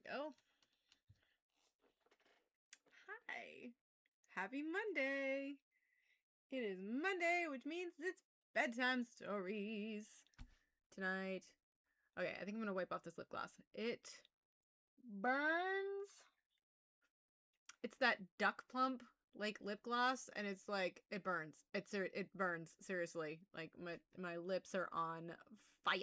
go. Hi. Happy Monday. It is Monday, which means it's bedtime stories tonight. Okay, I think I'm going to wipe off this lip gloss. It burns. It's that duck plump like lip gloss, and it's like it burns. It burns, seriously. Like my lips are on fire.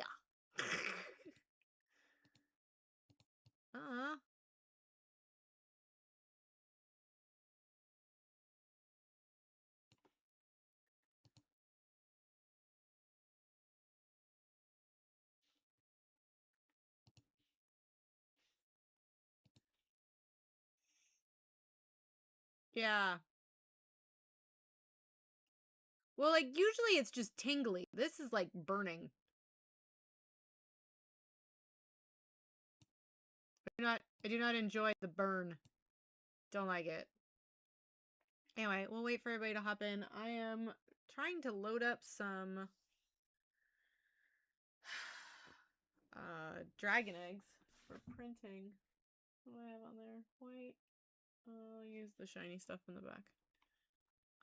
Yeah. Well, like usually it's just tingly. This is like burning. I do not enjoy the burn. Don't like it. Anyway, we'll wait for everybody to hop in. I am trying to load up some dragon eggs for printing. What do I have on there? White. I'll use the shiny stuff in the back.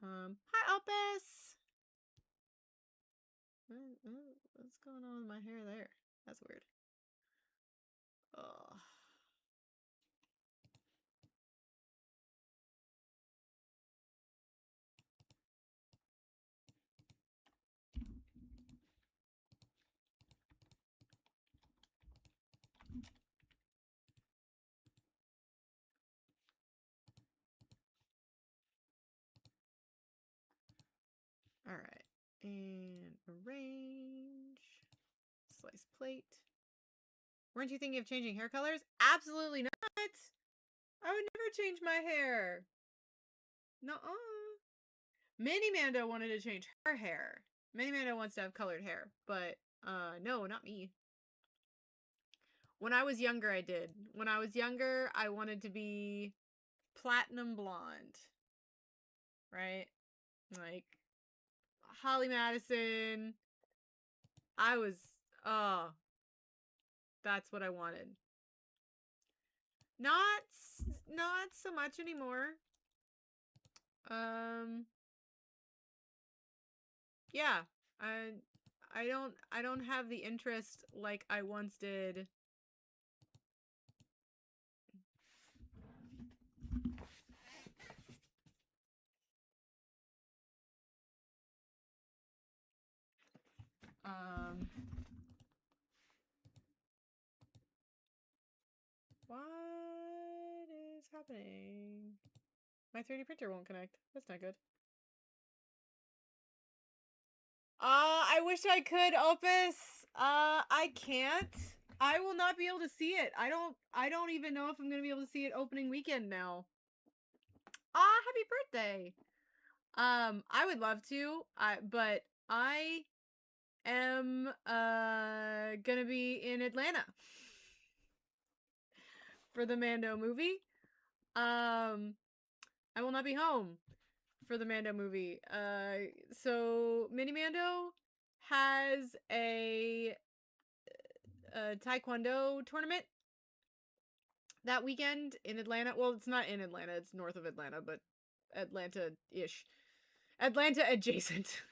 Hi Opus! What's going on with my hair there? That's weird. Ugh. Alright. And arrange. Slice plate. Weren't you thinking of changing hair colors? Absolutely not! I would never change my hair. Nuh-uh. Mini Mando wanted to change her hair. Mini Mando wants to have colored hair, but no, not me. When I was younger, I did. When I was younger, I wanted to be platinum blonde. Right? Like Holly Madison. I was, oh, that's what I wanted. Not so much anymore. Yeah, I don't have the interest like I once did. What is happening? My 3D printer won't connect. That's not good. I wish I could, Opus. I can't. I will not be able to see it. I don't even know if I'm gonna be able to see it opening weekend now. Happy birthday. I would love to. But I am gonna be in Atlanta for the Mando movie. I will not be home for the Mando movie. So Mini Mando has a taekwondo tournament that weekend in Atlanta. Well, it's not in Atlanta, it's north of Atlanta, but Atlanta-ish. Atlanta adjacent.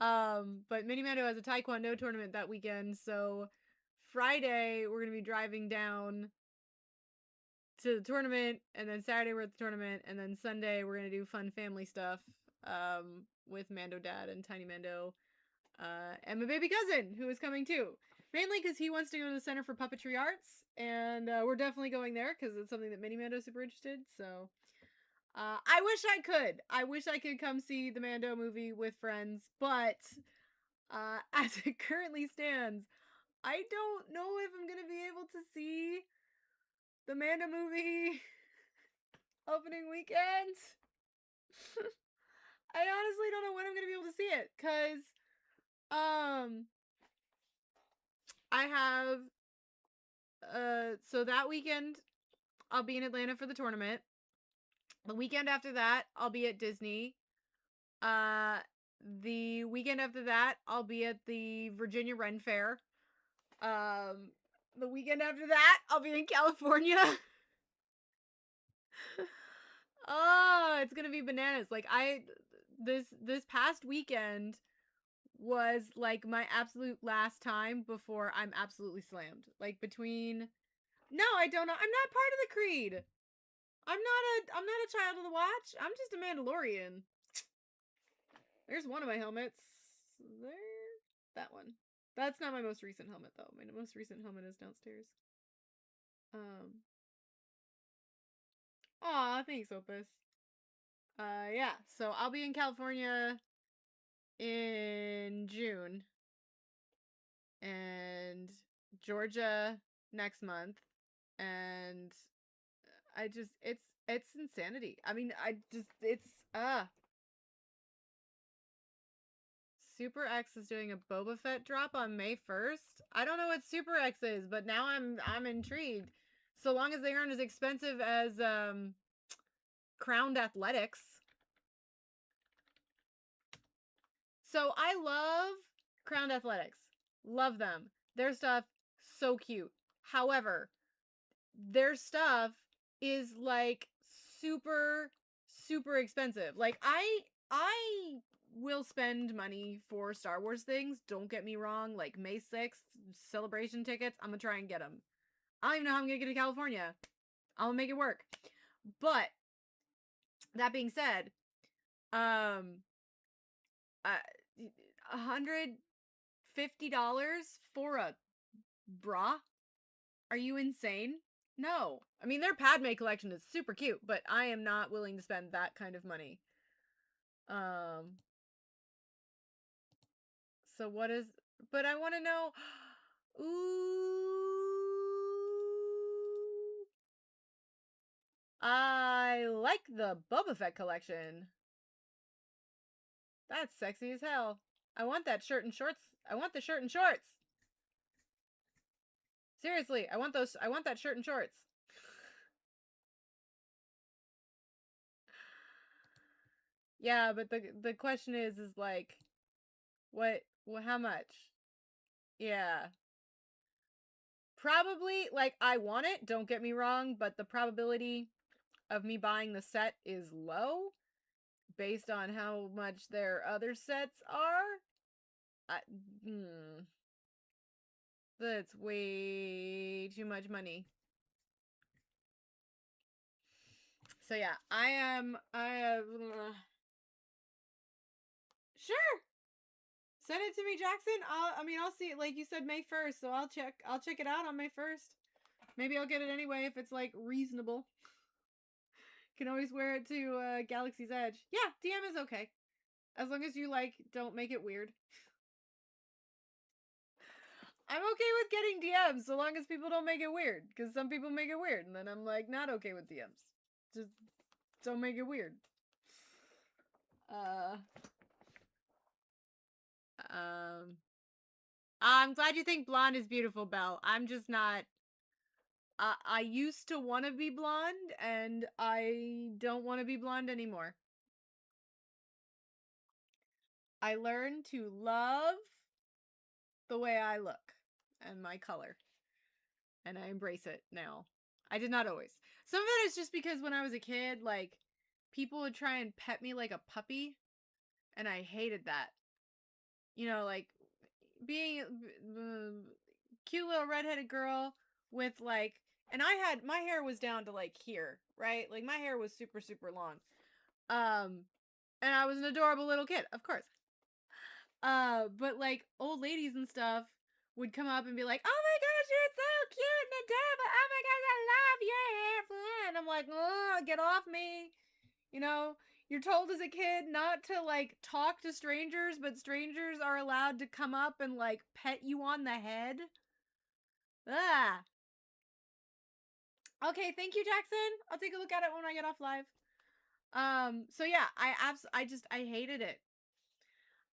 But Mini Mando has a taekwondo tournament that weekend, so Friday we're gonna be driving down to the tournament, and then Saturday we're at the tournament, and then Sunday we're gonna do fun family stuff with Mando Dad and Tiny Mando and my baby cousin, who is coming too. Mainly because he wants to go to the Center for Puppetry Arts, and we're definitely going there because it's something that Mini Mando is super interested. So I wish I could. I wish I could come see the Mando movie with friends, but as it currently stands, I don't know if I'm gonna be able to see the Mando movie opening weekend. I honestly don't know when I'm gonna be able to see it, cause I have so that weekend I'll be in Atlanta for the tournament. The weekend after that I'll be at Disney. The weekend after that I'll be at the Virginia Ren Fair. The weekend after that, I'll be in California. Oh, it's gonna be bananas. Like this past weekend was like my absolute last time before I'm absolutely slammed. Like between no, I don't know. I'm not part of the Creed. I'm not a child of the watch. I'm just a Mandalorian. There's one of my helmets. There. That one. That's not my most recent helmet though. My most recent helmet is downstairs. Um Aw, thanks, Opus. Yeah. So I'll be in California in June and Georgia next month. And I just it's insanity. I mean, I just it's Super X is doing a Boba Fett drop on May 1st. I don't know what Super X is, but now I'm intrigued. So long as they aren't as expensive as Crowned Athletics. So I love Crowned Athletics. Love them. Their stuff so cute. However, their stuff is like super super expensive. Like I will spend money for Star Wars things, don't get me wrong. Like May 6th celebration tickets, I'm gonna try and get them. I don't even know how I'm gonna get to California. I'll make it work. But that being said, um $150 for a bra? Are you insane? No. I mean, their Padme collection is super cute, but I am not willing to spend that kind of money. Um so what is but I want to know ooh, I like the Boba Fett collection. That's sexy as hell. I want that shirt and shorts. I want the shirt and shorts. Seriously, I want that shirt and shorts. Yeah, but the question is like how much? Yeah. Probably like I want it, don't get me wrong, but the probability of me buying the set is low based on how much their other sets are. I, hmm, that's way too much money. So yeah, I have sure. Send it to me, Jackson. I'll see it like you said May 1st, so I'll check it out on May 1st. Maybe I'll get it anyway if it's like reasonable. Can always wear it to Galaxy's Edge. Yeah, DM is okay. As long as you like don't make it weird. I'm okay with getting DMs so long as people don't make it weird. Because some people make it weird, and then I'm like not okay with DMs. Just don't make it weird. Uh I'm glad you think blonde is beautiful, Belle. I'm just not I used to want to be blonde and I don't want to be blonde anymore. I learned to love the way I look and my color. And I embrace it now. I did not always. Some of it is just because when I was a kid, like people would try and pet me like a puppy, and I hated that. You know, like being cute little redheaded girl with like, and I had my hair was down to like here, right? Like my hair was super super long. Um, and I was an adorable little kid, of course. But like old ladies and stuff would come up and be like, "Oh my gosh, you're so cute and adorable! Oh my gosh, I love your hair!" And I'm like, "Oh, get off me!" You know, you're told as a kid not to like talk to strangers, but strangers are allowed to come up and like pet you on the head. Ah. Okay, thank you, Jackson. I'll take a look at it when I get off live. So yeah, I hated it.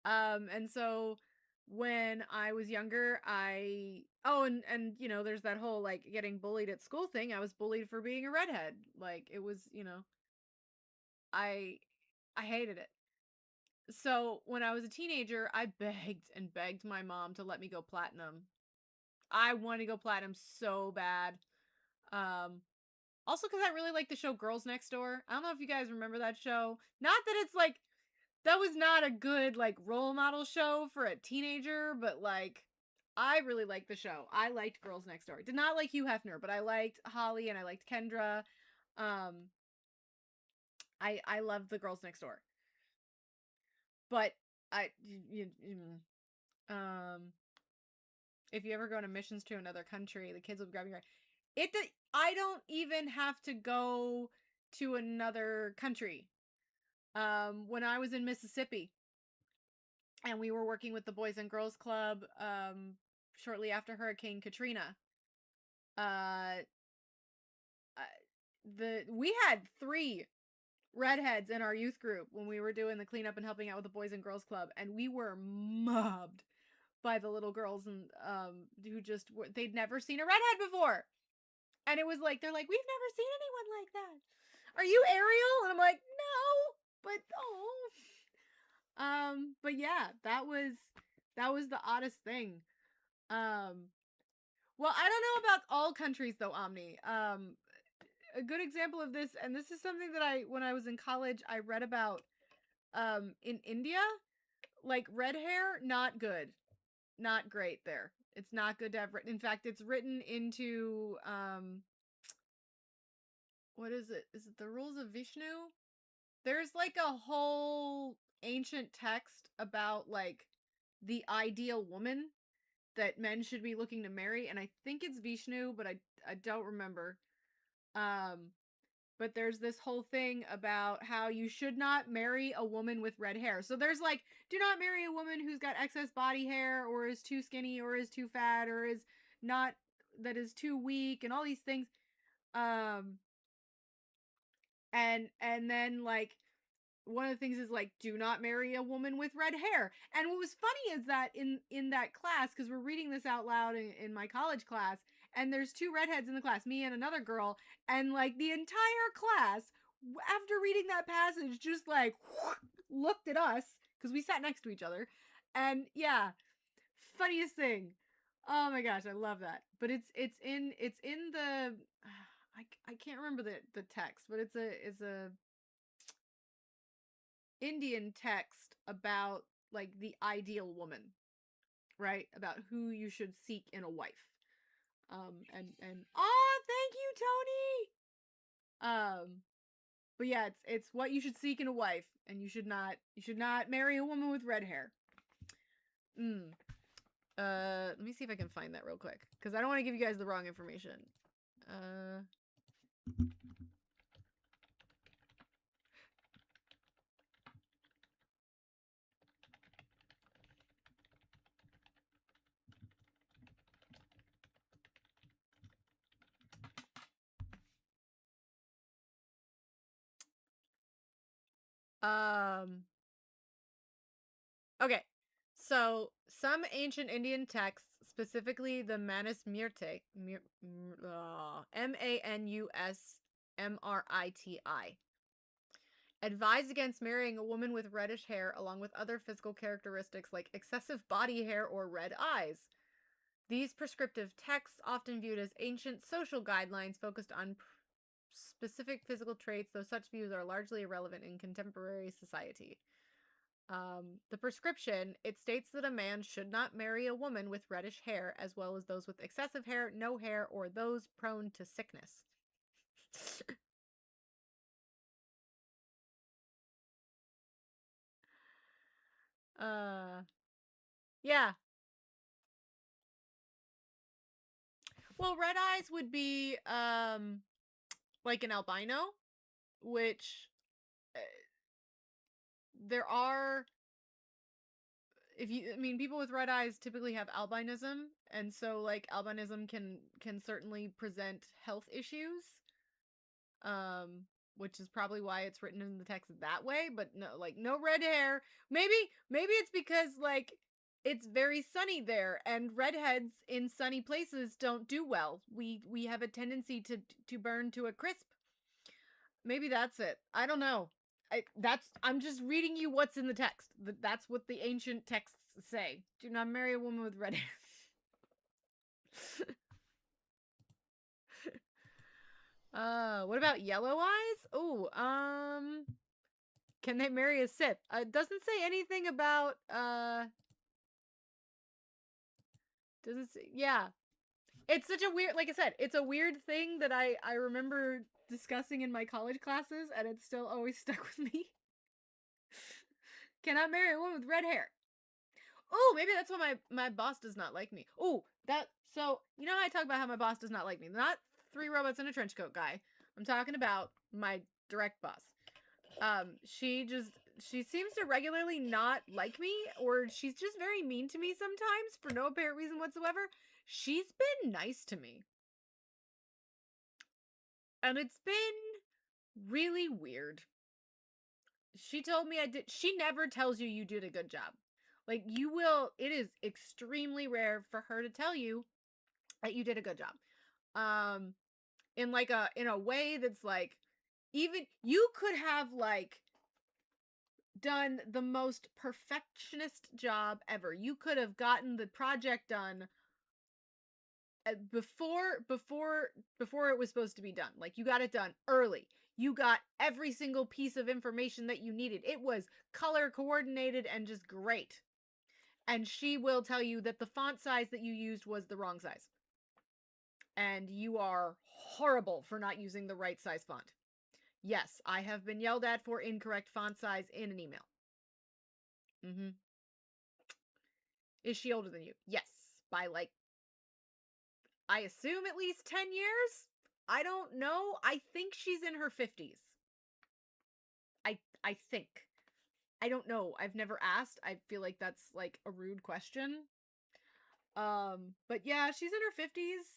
And so when I was younger, and you know, there's that whole like getting bullied at school thing. I was bullied for being a redhead. Like it was, you know, I I hated it. So when I was a teenager, I begged and begged my mom to let me go platinum. I want to go platinum so bad. Um, Also because I really like the show Girls Next Door. I don't know if you guys remember that show. Not that it's like that was not a good like role model show for a teenager, but like I really liked the show. I liked Girls Next Door. Did not like Hugh Hefner, but I liked Holly and I liked Kendra. Um, I loved the Girls Next Door. But I um if you ever go on missions to another country, the kids will be grabbing your it. I don't even have to go to another country. When I was in Mississippi and we were working with the Boys and Girls Club, shortly after Hurricane Katrina, uh, we had 3 redheads in our youth group when we were doing the cleanup and helping out with the Boys and Girls Club, and we were mobbed by the little girls and who just they'd never seen a redhead before. And it was like they're like, "We've never seen anyone like that. Are you Ariel?" And I'm like, "No." But but yeah, that was the oddest thing. Well, I don't know about all countries though, Omni. A good example of this, and this is something that when I was in college I read about in India, like red hair, not good. Not great there. It's not good to have written. In fact, it's written into what is it? Is it the rules of Vishnu? There's like a whole ancient text about like the ideal woman that men should be looking to marry, and I think it's Vishnu, but I don't remember. Um but there's this whole thing about how you should not marry a woman with red hair. So there's like, do not marry a woman who's got excess body hair or is too skinny or is too fat or is not that is too weak and all these things. Um and then like one of the things is like do not marry a woman with red hair. And what was funny is that in that class, because we're reading this out loud in my college class, and there's 2 redheads in the class, me and another girl, and like the entire class after reading that passage just like looked at us because we sat next to each other. And yeah, funniest thing. Oh my gosh, I love that. But it's in the I can't remember the text, but it's a Indian text about like the ideal woman, right? About who you should seek in a wife. And oh, thank you, Tony. But yeah, it's what you should seek in a wife, and you should not marry a woman with red hair. Let me see if I can find that real quick because I don't want to give you guys the wrong information. Uh um Okay. So, some ancient Indian texts, specifically the Manusmriti, Manusmriti, advise against marrying a woman with reddish hair along with other physical characteristics like excessive body hair or red eyes. These prescriptive texts, often viewed as ancient social guidelines, focused on specific physical traits, though such views are largely irrelevant in contemporary society. The prescription, it states that a man should not marry a woman with reddish hair, as well as those with excessive hair, no hair, or those prone to sickness. uh, yeah. Well, red eyes would be like an albino, which uh, there are. If you, I mean, people with red eyes typically have albinism, and so like albinism can certainly present health issues. um which is probably why it's written in the text that way, but no, like no red hair. Maybe it's because like it's very sunny there and redheads in sunny places don't do well. We have a tendency to burn to a crisp. Maybe that's it. I don't know. I'm just reading you what's in the text. That's what the ancient texts say. Do not marry a woman with red hair. What about Yellow Eyes? Oh, can they marry a Sith? Doesn't say anything about, doesn't say, yeah. It's such a weird, like I said, it's a weird thing that I remember discussing in my college classes, and it's still always stuck with me. Cannot marry a woman with red hair. Oh, maybe that's why my boss does not like me. Oh, so you know how I talk about how my boss does not like me? Not three robots in a trench coat guy. I'm talking about my direct boss. She seems to regularly not like me, or she's just very mean to me sometimes for no apparent reason whatsoever. She's been nice to me. And it's been really weird. She told me she never tells you did a good job. Like, it is extremely rare for her to tell you that you did a good job. In a way that's like, even you could have like done the most perfectionist job ever. You could have gotten the project done before it was supposed to be done. Like, you got it done early. You got every single piece of information that you needed. It was color coordinated and just great. And she will tell you that the font size that you used was the wrong size. And you are horrible for not using the right size font. Yes, I have been yelled at for incorrect font size in an email. Mm-hmm. Is she older than you? Yes, by like, I assume at least 10 years? I don't know. I think she's in her 50s. I think. I don't know. I've never asked. I feel like that's like a rude question. But yeah, she's in her 50s.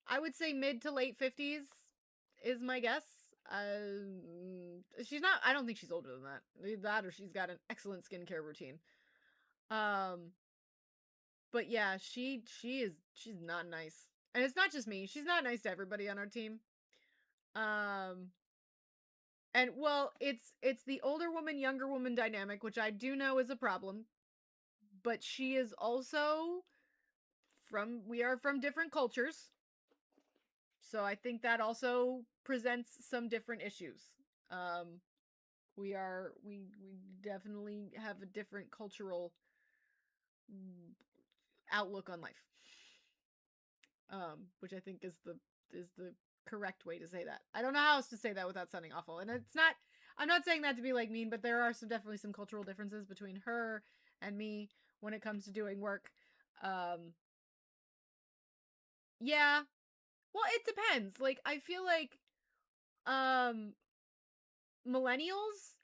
I would say mid to late 50s is my guess. She's not, I don't think she's older than that. That or she's got an excellent skincare routine. Um, but yeah, she's not nice. And it's not just me. She's not nice to everybody on our team. Um, and well, it's the older woman, younger woman dynamic, which I do know is a problem. But she is also we are from different cultures. So I think that also presents some different issues. Um, we definitely have a different cultural outlook on life. Which I think is the correct way to say that. I don't know how else to say that without sounding awful. And it's not, I'm not saying that to be like mean, but there are definitely some cultural differences between her and me when it comes to doing work. Yeah. Well, it depends. Like, I feel like um millennials,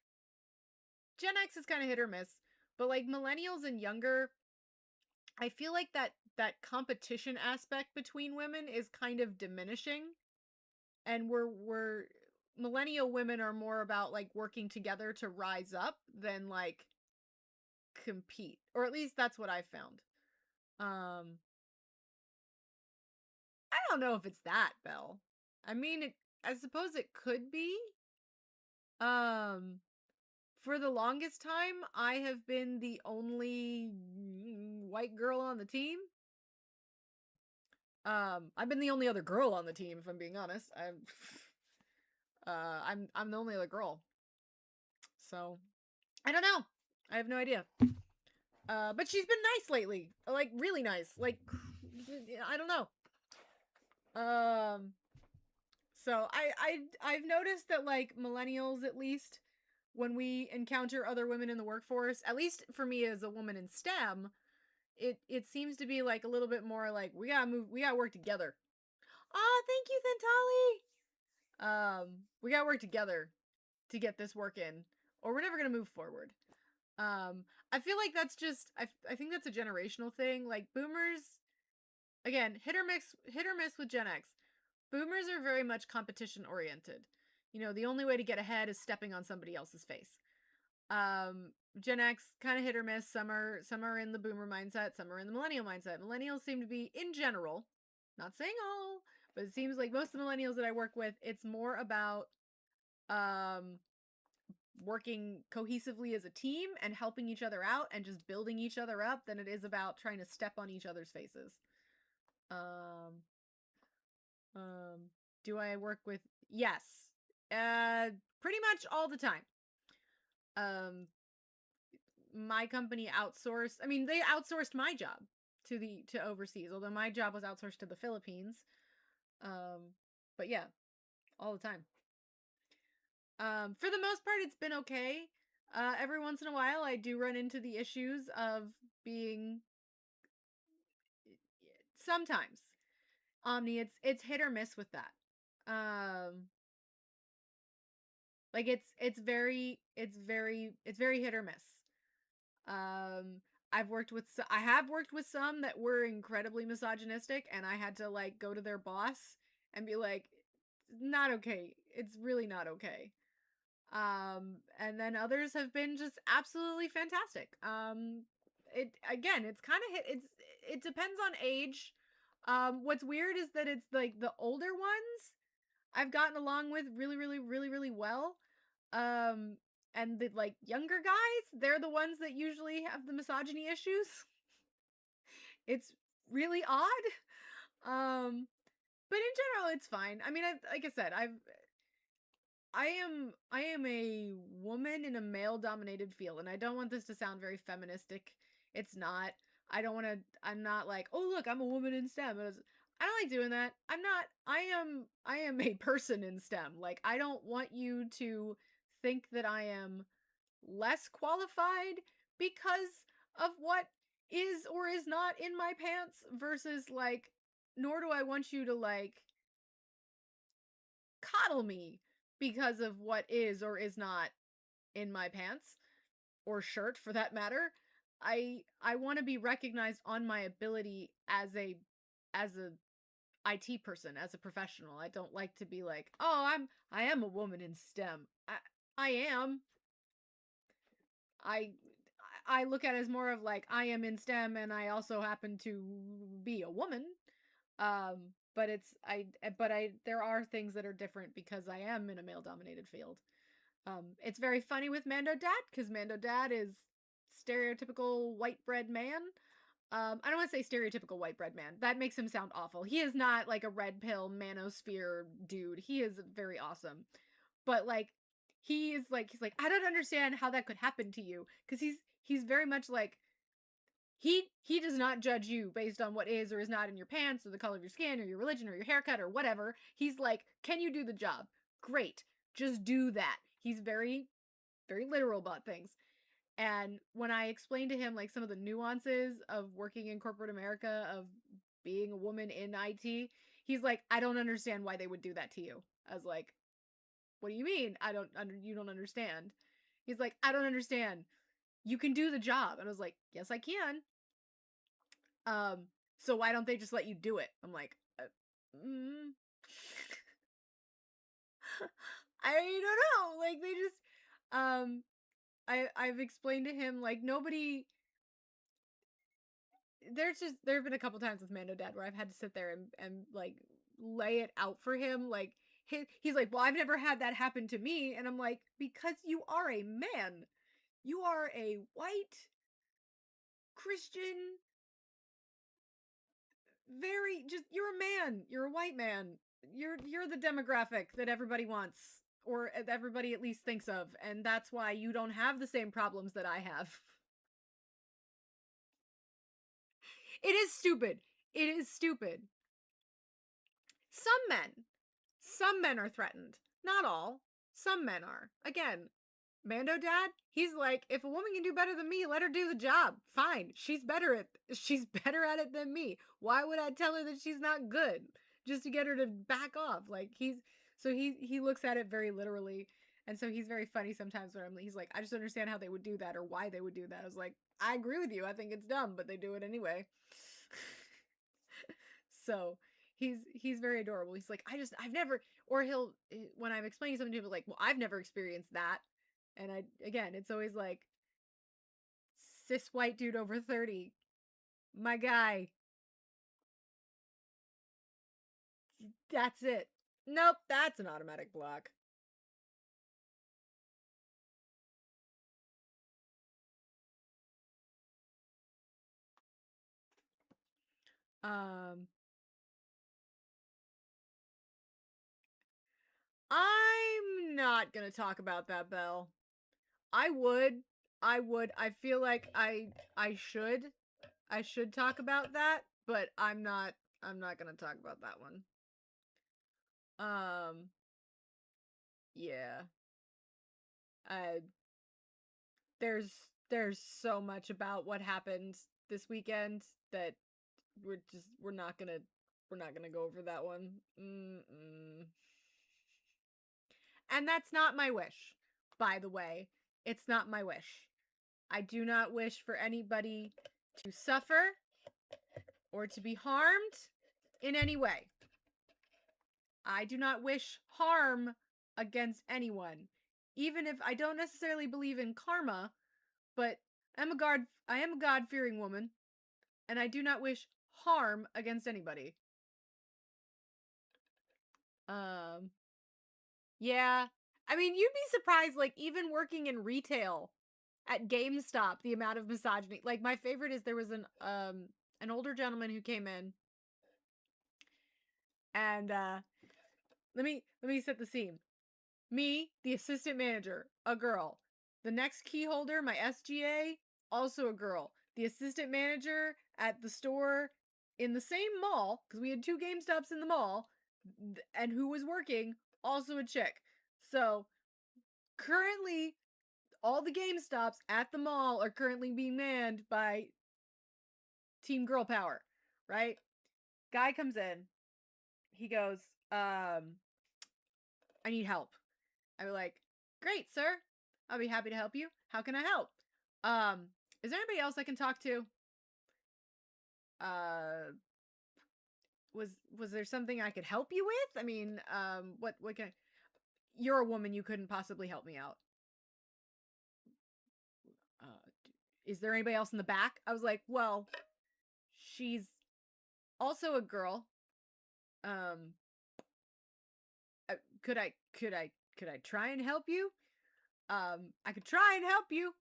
Gen X is kind of hit or miss, but like millennials and younger, I feel like that competition aspect between women is kind of diminishing, and we're millennial women are more about like working together to rise up than like compete, or at least that's what I found. Um, I don't know if it's that, Belle. I mean, I suppose it could be. Um, for the longest time, I have been the only white girl on the team. I've been the only other girl on the team, if I'm being honest. I'm the only other girl. So, I don't know. I have no idea. But she's been nice lately. Like, really nice. Like, I don't know. So I've noticed that like millennials, at least when we encounter other women in the workforce, at least for me as a woman in STEM, it seems to be like a little bit more like we gotta work together. Oh, thank you, Santali. We gotta work together to get this work in, or we're never gonna move forward. I feel like that's just I think that's a generational thing. Like boomers, again, hit or miss with Gen X. Boomers are very much competition oriented. You know, the only way to get ahead is stepping on somebody else's face. Gen X kind of hit or miss. Some are in the boomer mindset, some are in the millennial mindset. Millennials seem to be, in general, not saying all, but it seems like most of the millennials that I work with, it's more about working cohesively as a team and helping each other out and just building each other up than it is about trying to step on each other's faces. Um, um, do I work with? Yes. Pretty much all the time. Um, my company outsourced. I mean, they outsourced my job to overseas, although my job was outsourced to the Philippines. Um, but yeah, all the time. For the most part, it's been okay. Every once in a while, I do run into the issues of being sometimes Omni. It's hit or miss with that. Um, like it's very hit or miss. Um, I have worked with some that were incredibly misogynistic, and I had to like go to their boss and be like, not okay. It's really not okay. And then others have been just absolutely fantastic. It again, it's kind of it depends on age. What's weird is that it's like the older ones I've gotten along with really well. Um, and the like younger guys, they're the ones that usually have the misogyny issues. It's really odd. But in general, it's fine. I mean, like I said, I am a woman in a male dominated field, and I don't want this to sound very feministic. It's not. I don't want to. I'm not like, oh look, I'm a woman in STEM. I don't like doing that. I'm not. I am a person in STEM. Like I don't want you to think that I am less qualified because of what is or is not in my pants versus like, nor do I want you to like coddle me because of what is or is not in my pants or shirt for that matter. I want to be recognized on my ability as a IT person, as a professional. I don't like to be like, "Oh, I am a woman in STEM." I am. I I look at it as more of like I am in STEM and I also happen to be a woman. But I there are things that are different because I am in a male dominated field. It's very funny with Mando Dad because Mando Dad is stereotypical white bread man. I don't want to say stereotypical white bread man. That makes him sound awful. He is not like a red pill manosphere dude. He is very awesome. But like he's like I don't understand how that could happen to you because he's very much like he does not judge you based on what is or is not in your pants or the color of your skin or your religion or your haircut or whatever. He's like, "Can you do the job? Great. Just do that." He's very literal about things. And when I explained to him like some of the nuances of working in corporate America, of being a woman in IT, he's like, "I don't understand why they would do that to you." I was like, "What do you mean? You don't understand?" He's like, "I don't understand. You can do the job." And I was like, "Yes, I can. So why don't they just let you do it?" I'm like, mm, I don't know. Like they just, um, I've explained to him like nobody. There have been a couple times with Mando Dad where I've had to sit there and like lay it out for him. Like he's like, "Well, I've never had that happen to me," and I'm like, "Because you are a man. You are a white Christian, very just you're a man. You're a white man. You're the demographic that everybody wants or everybody at least thinks of, and that's why you don't have the same problems that I have." It is stupid. It is stupid. Some men. Some men are threatened. Not all. Some men are. Again, Mando Dad, he's like, if a woman can do better than me, let her do the job. Fine. She's better at it than me. Why would I tell her that she's not good? Just to get her to back off. Like he looks at it very literally. And so he's very funny sometimes when he's like, I just don't understand how they would do that or why they would do that. I was like, I agree with you. I think it's dumb, but they do it anyway. So he's very adorable. He's like, I've never, or he'll when I'm explaining something to him, like, well, I've never experienced that. And I again, it's always like cis white dude over 30, my guy. That's it. Nope, that's an automatic block. Um, I'm not gonna talk about that, Belle. I would. I would. I feel like I should. I should talk about that, but I'm not gonna talk about that one. Um, yeah. Uh there's so much about what happened this weekend that we're not gonna go over that one. Mm-mm. And that's not my wish, by the way. It's not my wish. I do not wish for anybody to suffer or to be harmed in any way. I do not wish harm against anyone, even if I don't necessarily believe in karma, but I am a God-fearing woman, and I do not wish harm against anybody. Um yeah. I mean, you'd be surprised, like, even working in retail at GameStop, the amount of misogyny. Like, my favorite is there was an older gentleman who came in, and let me set the scene. Me, the assistant manager, a girl. The next key holder, my SGA, also a girl. The assistant manager at the store in the same mall, because we had two GameStops in the mall, and who was working, also a chick. So currently, all the GameStops at the mall are currently being manned by Team Girl Power, right? Guy comes in. He goes, I need help. I was like, great, sir. I'll be happy to help you. How can I help? Um, is there anybody else I can talk to? Uh, was there something I could help you with? I mean, what can you're a woman, you couldn't possibly help me out. Uh, is there anybody else in the back? I was like, well, she's also a girl. Um, could I try and help you? I could try and help you.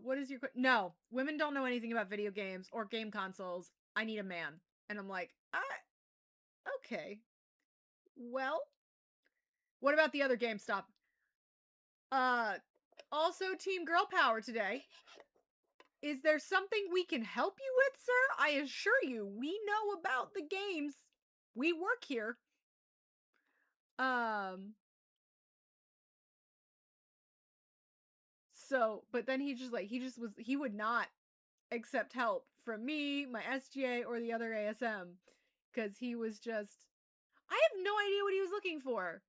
What is your no, women don't know anything about video games or game consoles. I need a man. And I'm like, okay. Well, what about the other GameStop? Uh, also Team Girl Power today. Is there something we can help you with, sir? I assure you, we know about the games. We work here. Um, but then he would not accept help from me, my SGA, or the other ASM because he was just I have no idea what he was looking for.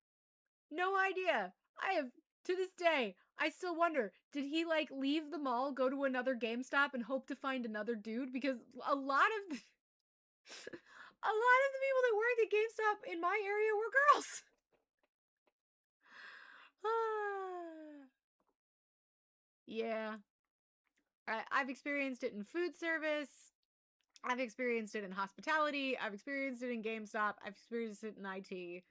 No idea. I have to this day, I still wonder, did he like leave the mall, go to another GameStop and hope to find another dude because a lot of the, a lot of the people that worked at GameStop in my area were girls. Yeah. I've experienced it in food service. I've experienced it in hospitality. I've experienced it in GameStop. I've experienced it in IT.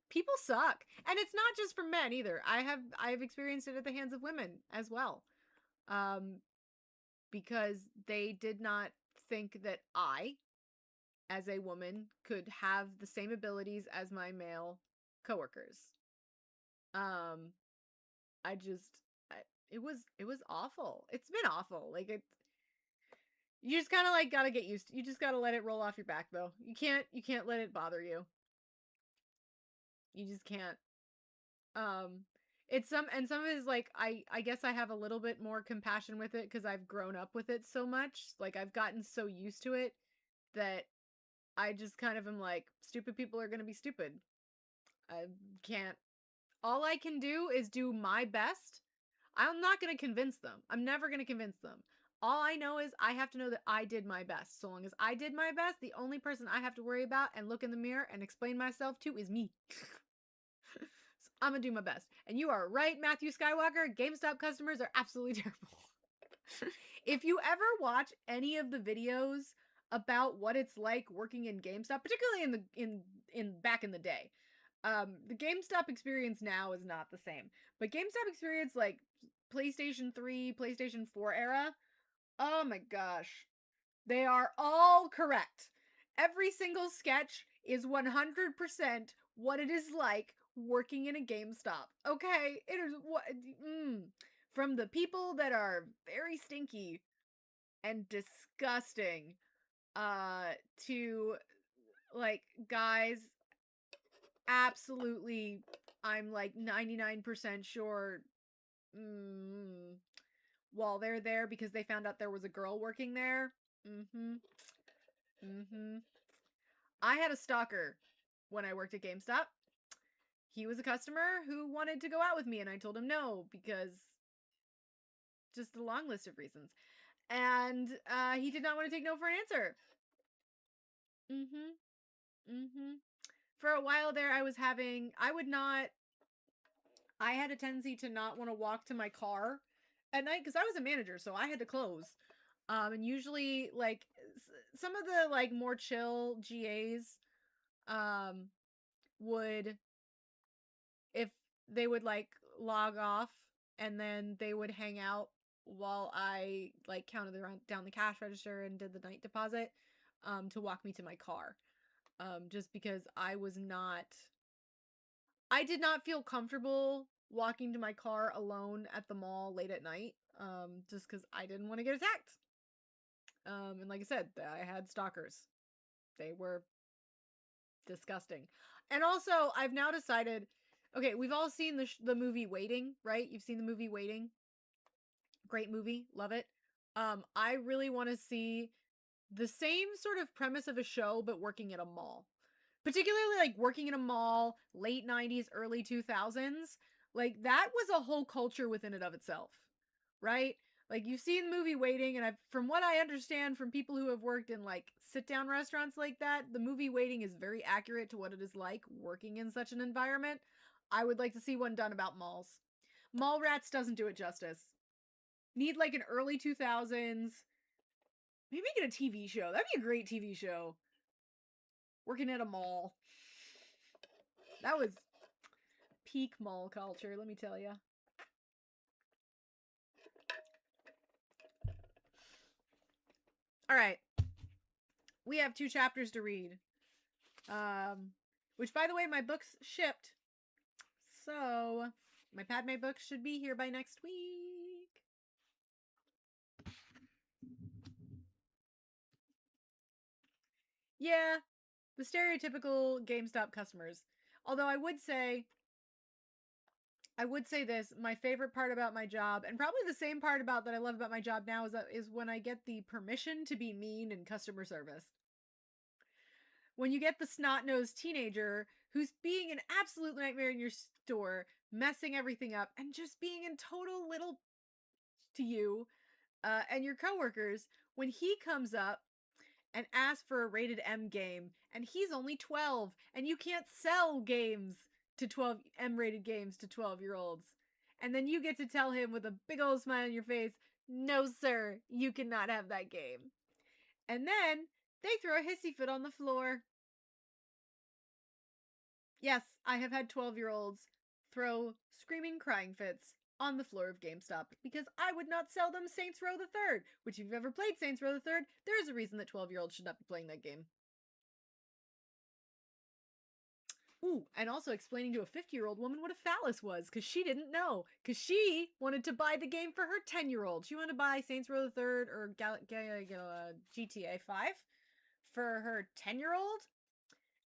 People suck. And it's not just for men either. I've experienced it at the hands of women as well. Um because they did not think that I as a woman could have the same abilities as my male coworkers. Um I just I, it was awful. It's been awful. Like it you just kind of like got to get used to. You just got to let it roll off your back though. You can't let it bother you. You just can't. Um it's some of it is like I guess I have a little bit more compassion with it cuz I've grown up with it so much. Like I've gotten so used to it that I just kind of am like stupid people are going to be stupid. I can't all I can do is do my best. I'm not going to convince them. I'm never going to convince them. All I know is I have to know that I did my best. So long as I did my best, the only person I have to worry about and look in the mirror and explain myself to is me. So I'm gonna do my best. And you are right, Matthew Skywalker. GameStop customers are absolutely terrible. If you ever watch any of the videos about what it's like working in GameStop, particularly in back in the day, the GameStop experience now is not the same. But GameStop experience like PlayStation 3, PlayStation 4 era, oh my gosh. They are all correct. Every single sketch is 100% what it is like working in a GameStop. Okay? It is what from the people that are very stinky and disgusting to like guys absolutely I'm like 99% sure mm, while they're there because they found out there was a girl working there. Mhm. Mhm. I had a stalker when I worked at GameStop. He was a customer who wanted to go out with me, and I told him no because just a long list of reasons. And he did not want to take no for an answer. Mm-hmm. Mm-hmm. For a while there, I would not, I had a tendency to not want to walk to my car at night because I was a manager, so I had to close. And usually, like, some of the, like, more chill GAs, um, would if they would like log off and then they would hang out while I like counted down the cash register and did the night deposit to walk me to my car. Just because I did not feel comfortable walking to my car alone at the mall late at night. Just because I didn't want to get attacked. And like I said, I had stalkers. They were disgusting. And also, I've now decided. Okay, we've all seen the movie Waiting, right? You've seen the movie Waiting. Great movie, love it. I really want to see the same sort of premise of a show, but working at a mall. Particularly like working in a mall, late 90s, early 2000s. Like that was a whole culture within it of itself, right? Like you've seen the movie Waiting, and from what I understand from people who have worked in like sit down restaurants like that, the movie Waiting is very accurate to what it is like working in such an environment. I would like to see one done about malls. Mallrats doesn't do it justice. Need like an early 2000s, maybe make it a TV show. That'd be a great TV show. Working at a mall. That was peak mall culture, let me tell you. All right. We have 2 chapters to read. Which by the way, my books shipped. So, my Padme books should be here by next week. Yeah, the stereotypical GameStop customers. Although I would say this, my favorite part about my job, and probably the same part about that I love about my job now is when I get the permission to be mean in customer service. When you get the snot-nosed teenager who's being an absolute nightmare in your store, messing everything up, and just being in total little to you and your coworkers, when he comes up and asks for a rated M game, and he's only 12, and you can't sell games to 12 M rated games to 12-year-olds. And then you get to tell him with a big old smile on your face, no, sir, you cannot have that game. And then they throw a hissy fit on the floor. Yes, I have had 12-year-olds throw screaming crying fits on the floor of GameStop because I would not sell them Saints Row the Third, which if you've ever played Saints Row the Third, there is a reason that 12-year-olds should not be playing that game. Ooh, and also explaining to a 50-year-old woman what a phallus was because she didn't know. Because she wanted to buy the game for her 10-year-old. She wanted to buy Saints Row the Third or GTA 5 for her 10-year-old.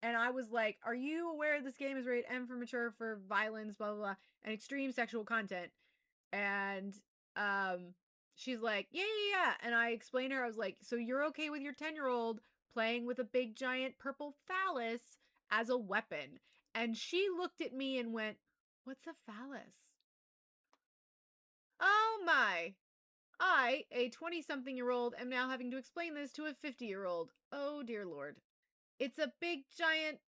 And I was like, are you aware this game is rated M for mature for violence, blah, blah, blah, and extreme sexual content? And she's like, yeah, yeah, yeah. And I explained to her, I was like, so you're okay with your 10-year-old playing with a big giant purple phallus as a weapon? And she looked at me and went, what's a phallus? Oh my. I, a 20-something-year-old, am now having to explain this to a 50-year-old. Oh dear Lord. It's a big giant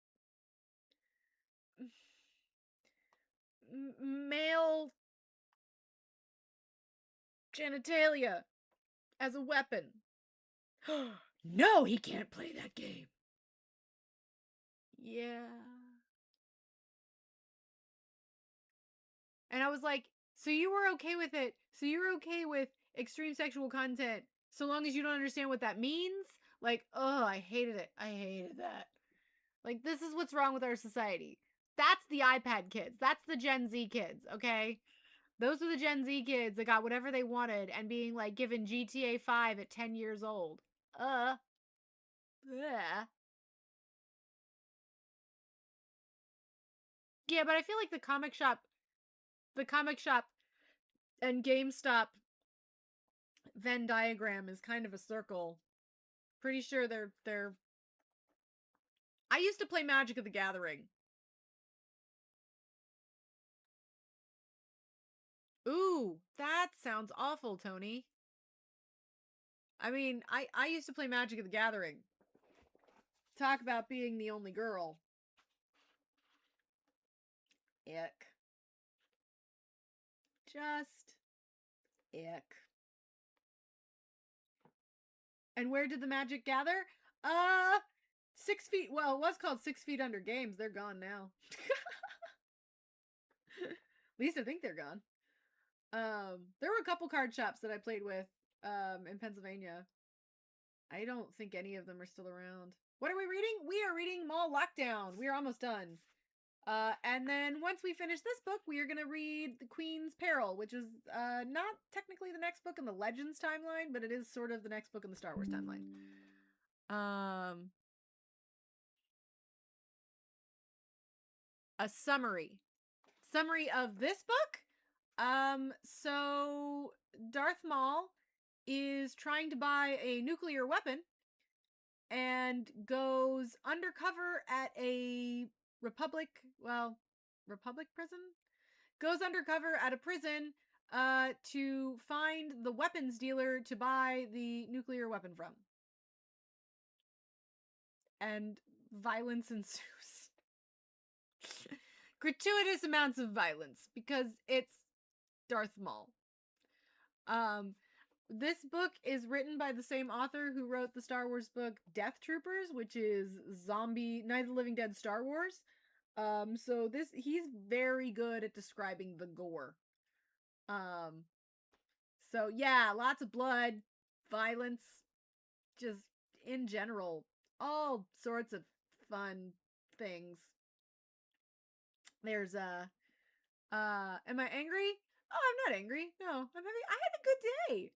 male genitalia as a weapon. No, he can't play that game. Yeah. And I was like, so you were okay with it? So you're okay with extreme sexual content So long as you don't understand what that means, like, oh, I hated it. I hated that. Like, this is what's wrong with our society. That's the iPad kids. That's the Gen Z kids, okay? Those are the Gen Z kids that got whatever they wanted and being like given GTA 5 at 10 years old. Yeah. Yeah, but I feel like the comic shop and GameStop Venn diagram is kind of a circle. Pretty sure they're I used to play Magic of the Gathering. Ooh, that sounds awful, Tony. I mean, I used to play Magic of the Gathering. Talk about being the only girl. Ick. Just ick. And where did the magic gather? 6 feet. Well, it was called 6 feet under games. They're gone now. At least I think they're gone. There were a couple card shops that I played with in Pennsylvania. I don't think any of them are still around. What are we reading? We are reading Maul Lockdown. We are almost done. And then once we finish this book, we are going to read The Queen's Peril, which is not technically the next book in the Legends timeline, but it is sort of the next book in the Star Wars timeline. A summary of this book. So Darth Maul is trying to buy a nuclear weapon and goes undercover at a Republic prison? Goes undercover at a prison to find the weapons dealer to buy the nuclear weapon from. And violence ensues. Gratuitous amounts of violence because it's Darth Maul. This book is written by the same author who wrote the Star Wars book Death Troopers, which is Night of the Living Dead Star Wars. So he's very good at describing the gore. So yeah, lots of blood, violence, just in general, all sorts of fun things. There's am I angry? Oh, I'm not angry. No, I had a good day.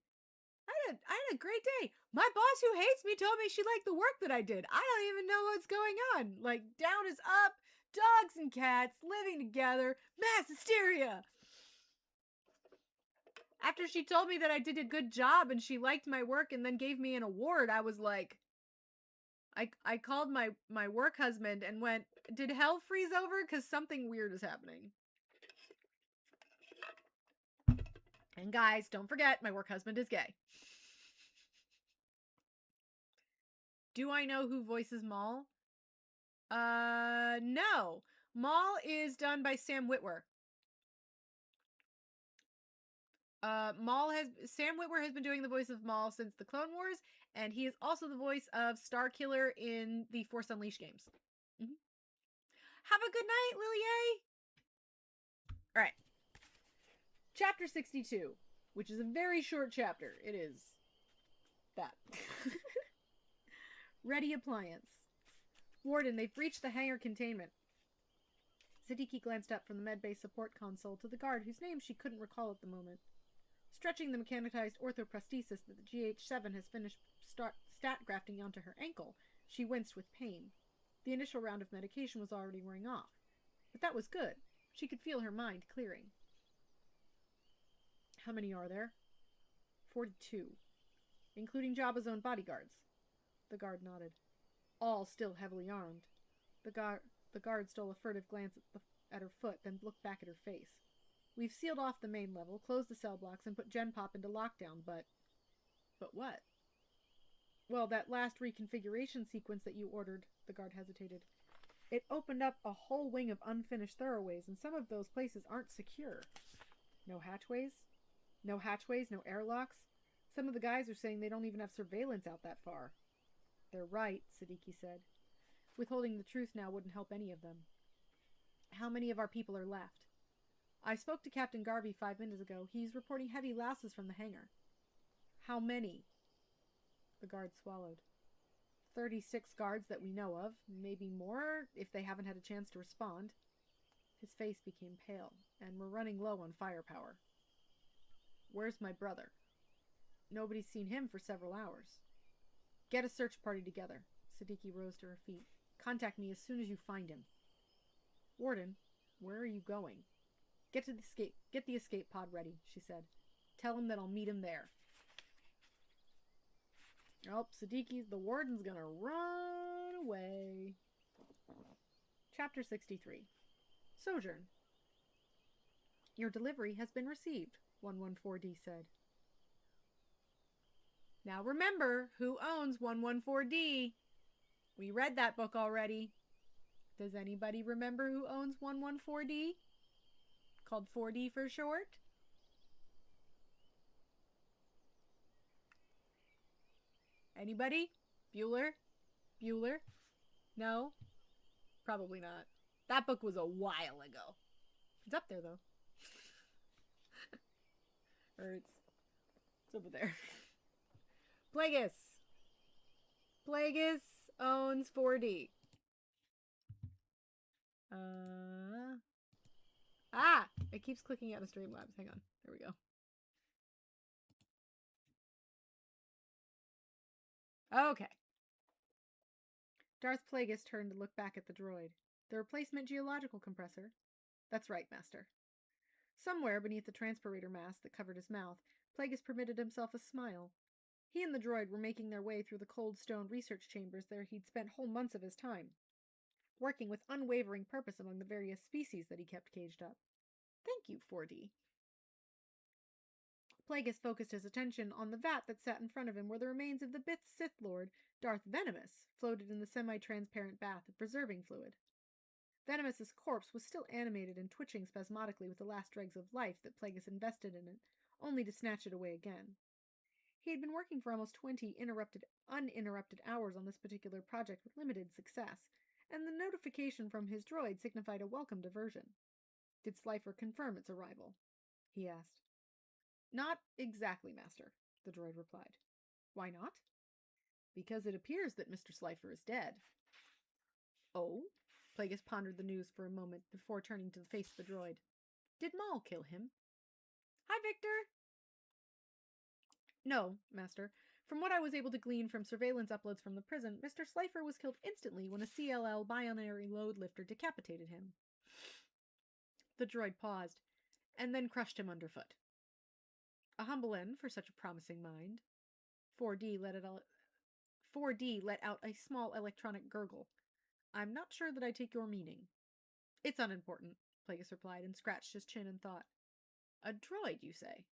I had a great day. My boss who hates me told me she liked the work that I did. I don't even know what's going on. Like, down is up, dogs and cats living together, mass hysteria. After she told me that I did a good job and she liked my work and then gave me an award, I was like, I called my work husband and went, did hell freeze over? Because something weird is happening. And guys, don't forget, my work husband is gay. Do I know who voices Maul? No. Maul is done by Sam Witwer. Sam Witwer has been doing the voice of Maul since the Clone Wars, and he is also the voice of Starkiller in the Force Unleashed games. Mm-hmm. Have a good night, Lily. All right. Chapter 62, which is a very short chapter. It is that. Ready appliance. Warden, they've breached the hangar containment. Siddiqui glanced up from the medbay support console to the guard whose name she couldn't recall at the moment. Stretching the mechanized orthoprosthesis that the GH7 has finished stat grafting onto her ankle, she winced with pain. The initial round of medication was already wearing off. But that was good. She could feel her mind clearing. How many are there? 42. Including Jabba's own bodyguards. The guard nodded. All still heavily armed. The guard stole a furtive glance at her foot, then looked back at her face. We've sealed off the main level, closed the cell blocks, and put Gen Pop into lockdown, but... But what? Well, that last reconfiguration sequence that you ordered, the guard hesitated. It opened up a whole wing of unfinished throwaways, and some of those places aren't secure. No hatchways? No hatchways, no airlocks? Some of the guys are saying they don't even have surveillance out that far. They're right, Siddiqui said. Withholding the truth now wouldn't help any of them. How many of our people are left? I spoke to Captain Garvey 5 minutes ago. He's reporting heavy losses from the hangar. How many? The guard swallowed. 36 guards that we know of, maybe more if they haven't had a chance to respond. His face became pale, and we're running low on firepower. Where's my brother? Nobody's seen him for several hours. Get a search party together. Siddiqui rose to her feet. Contact me as soon as you find him. Warden, where are you going? Get the escape pod ready, she said. Tell him that I'll meet him there. Oh, the warden's gonna run away. Chapter 63. Sojourn. Your delivery has been received, 114D said. Now remember, who owns 114D? We read that book already. Does anybody remember who owns 114D? Called 4D for short? Anybody? Bueller? No? Probably not. That book was a while ago. It's up there, though. Or it's over there. Plagueis. Plagueis owns 4D. It keeps clicking out of Streamlabs. Hang on. There we go. Okay. Darth Plagueis turned to look back at the droid. The replacement geological compressor? That's right, Master. Somewhere beneath the transpirator mask that covered his mouth, Plagueis permitted himself a smile. He and the droid were making their way through the cold stone research chambers there he'd spent whole months of his time, working with unwavering purpose among the various species that he kept caged up. Thank you, 4D. Plagueis focused his attention on the vat that sat in front of him where the remains of the Bith Sith Lord, Darth Venomous, floated in the semi-transparent bath of preserving fluid. Venomous's corpse was still animated and twitching spasmodically with the last dregs of life that Plagueis invested in it, only to snatch it away again. He had been working for almost 20 uninterrupted hours on this particular project with limited success, and the notification from his droid signified a welcome diversion. Did Slifer confirm its arrival? He asked. Not exactly, Master, the droid replied. Why not? Because it appears that Mr. Slifer is dead. Oh? Plagueis pondered the news for a moment before turning to face the droid. Did Maul kill him? Hi, Victor! No, Master. From what I was able to glean from surveillance uploads from the prison, Mr. Slifer was killed instantly when a CLL binary load lifter decapitated him. The droid paused, and then crushed him underfoot. A humble end for such a promising mind. 4D let out a small electronic gurgle. I'm not sure that I take your meaning. It's unimportant, Plagueis replied, and scratched his chin in thought. A droid, you say?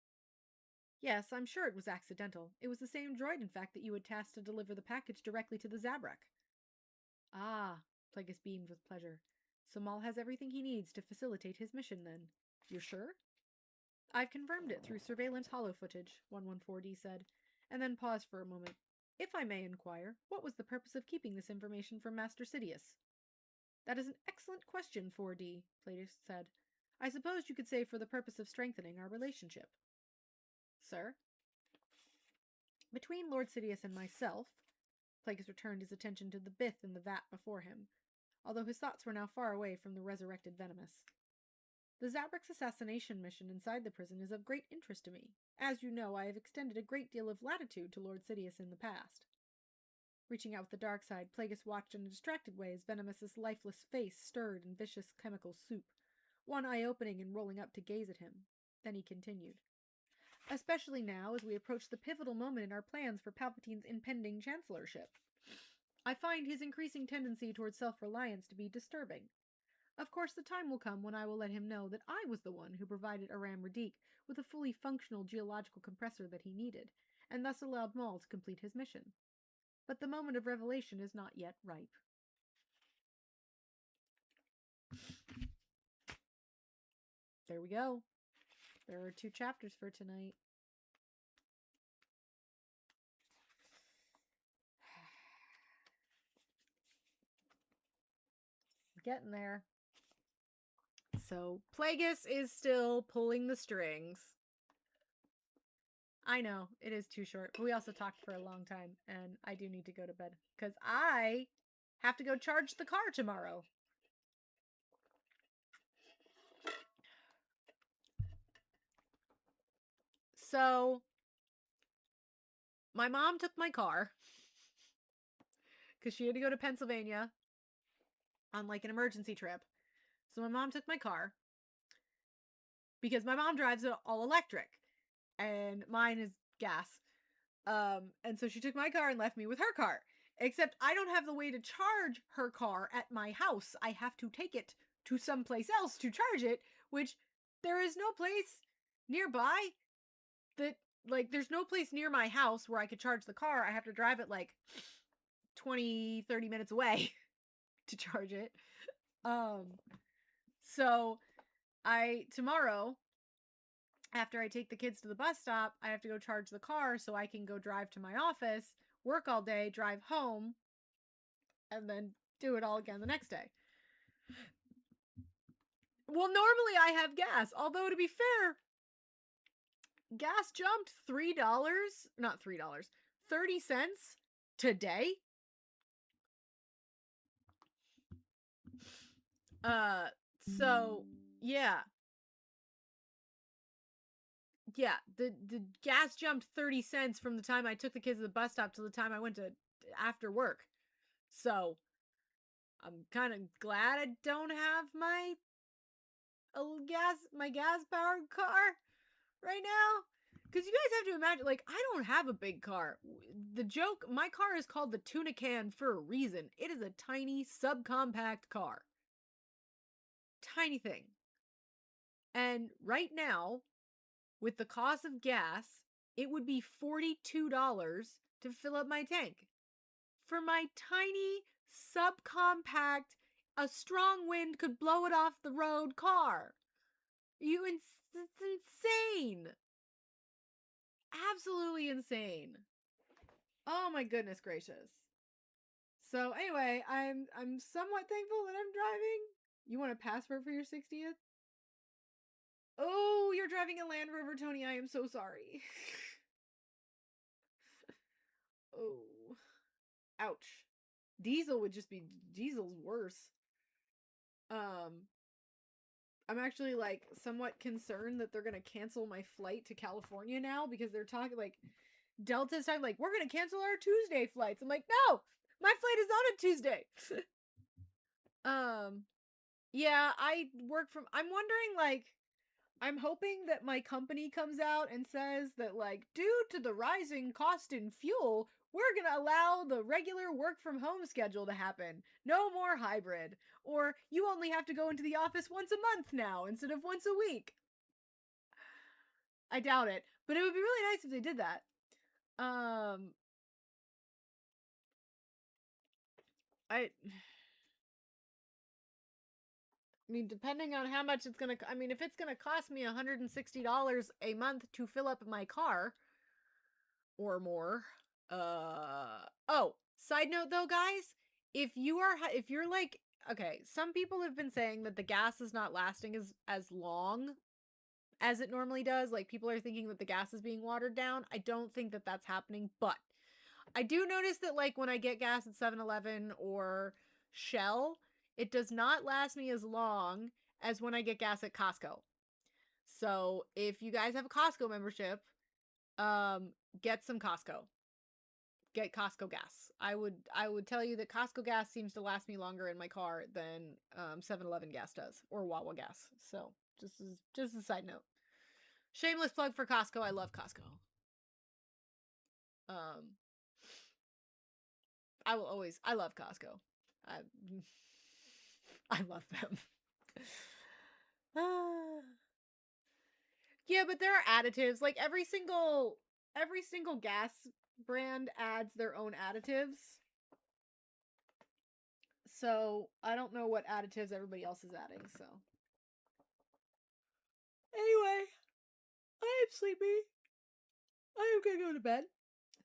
Yes, I'm sure it was accidental. It was the same droid, in fact, that you had tasked to deliver the package directly to the Zabrak. Ah, Plagueis beamed with pleasure. So Maul has everything he needs to facilitate his mission, then. You're sure? I've confirmed it through surveillance holo footage, 114D said, and then paused for a moment. If I may inquire, what was the purpose of keeping this information from Master Sidious? That is an excellent question, 4D, Plagueis said. I suppose you could say for the purpose of strengthening our relationship. Sir? Between Lord Sidious and myself, Plagueis returned his attention to the Bith in the vat before him, although his thoughts were now far away from the resurrected Venomous. The Zabrak's assassination mission inside the prison is of great interest to me. As you know, I have extended a great deal of latitude to Lord Sidious in the past. Reaching out with the dark side, Plagueis watched in a distracted way as Venomous's lifeless face stirred in vicious chemical soup, one eye opening and rolling up to gaze at him. Then he continued. Especially now, as we approach the pivotal moment in our plans for Palpatine's impending chancellorship. I find his increasing tendency towards self-reliance to be disturbing. Of course, the time will come when I will let him know that I was the one who provided Aram Radiq with a fully functional geological compressor that he needed, and thus allowed Maul to complete his mission. But the moment of revelation is not yet ripe. There we go. There are 2 chapters for tonight. Getting there. So, Plagueis is still pulling the strings. I know it is too short, but we also talked for a long time, and I do need to go to bed because I have to go charge the car tomorrow. So, my mom took my car because she had to go to Pennsylvania on like an emergency trip. So, my mom took my car because my mom drives it all electric and mine is gas. And so she took my car and left me with her car. Except I don't have the way to charge her car at my house. I have to take it to someplace else to charge it, which there is no place nearby that, like, there's no place near my house where I could charge the car. I have to drive it like 20, 30 minutes away to charge it. So tomorrow, after I take the kids to the bus stop, I have to go charge the car so I can go drive to my office, work all day, drive home, and then do it all again the next day. Well, normally I have gas, although to be fair, gas jumped $3, not $3, 30 cents today. So yeah. Yeah, the gas jumped 30 cents from the time I took the kids to the bus stop to the time I went to after work. So, I'm kind of glad I don't have my gas powered car right now. Because you guys have to imagine, like, I don't have a big car. The joke, my car is called the tuna can for a reason. It is a tiny subcompact car. Tiny thing. And right now, with the cost of gas, it would be $42 to fill up my tank. For my tiny, subcompact, a strong wind could blow it off the road car. It's insane. Absolutely insane. Oh my goodness gracious. So anyway, I'm somewhat thankful that I'm driving. You want a passport for your 60th? Oh, you're driving a Land Rover, Tony. I am so sorry. Oh. Ouch. Diesel's worse. I'm actually like somewhat concerned that they're gonna cancel my flight to California now because they're talking like Delta's talking like we're gonna cancel our Tuesday flights. I'm like, no, my flight is on a Tuesday. Yeah, I'm wondering like I'm hoping that my company comes out and says that, like, due to the rising cost in fuel, we're going to allow the regular work from home schedule to happen. No more hybrid. Or you only have to go into the office once a month now instead of once a week. I doubt it, but it would be really nice if they did that. I mean, depending on how much it's going to, I mean, if it's going to cost me $160 a month to fill up my car or more, oh, side note though, guys, if you're like, okay, some people have been saying that the gas is not lasting as long as it normally does. Like people are thinking that the gas is being watered down. I don't think that that's happening, but I do notice that like when I get gas at 7-Eleven or Shell, it does not last me as long as when I get gas at Costco. So, if you guys have a Costco membership, get some Costco. Get Costco gas. I would tell you that Costco gas seems to last me longer in my car than 7-Eleven gas does or Wawa gas. So, just a side note. Shameless plug for Costco. I love Costco. Um I love Costco. I I love them. Yeah, but there are additives. Like every single gas brand adds their own additives. So, I don't know what additives everybody else is adding, so. Anyway, I am sleepy. I am gonna go to bed.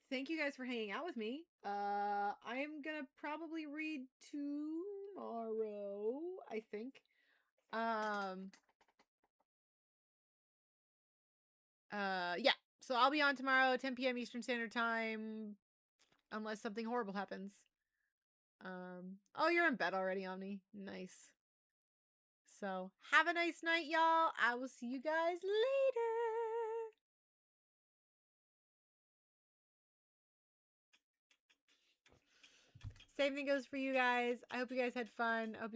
Thank you guys for hanging out with me. I am gonna probably read tomorrow, I think. Yeah. So I'll be on tomorrow, 10 p.m. Eastern Standard Time, unless something horrible happens. Oh, you're in bed already, Omni. Nice. So have a nice night, y'all. I will see you guys later. Same thing goes for you guys. I hope you guys had fun. I hope you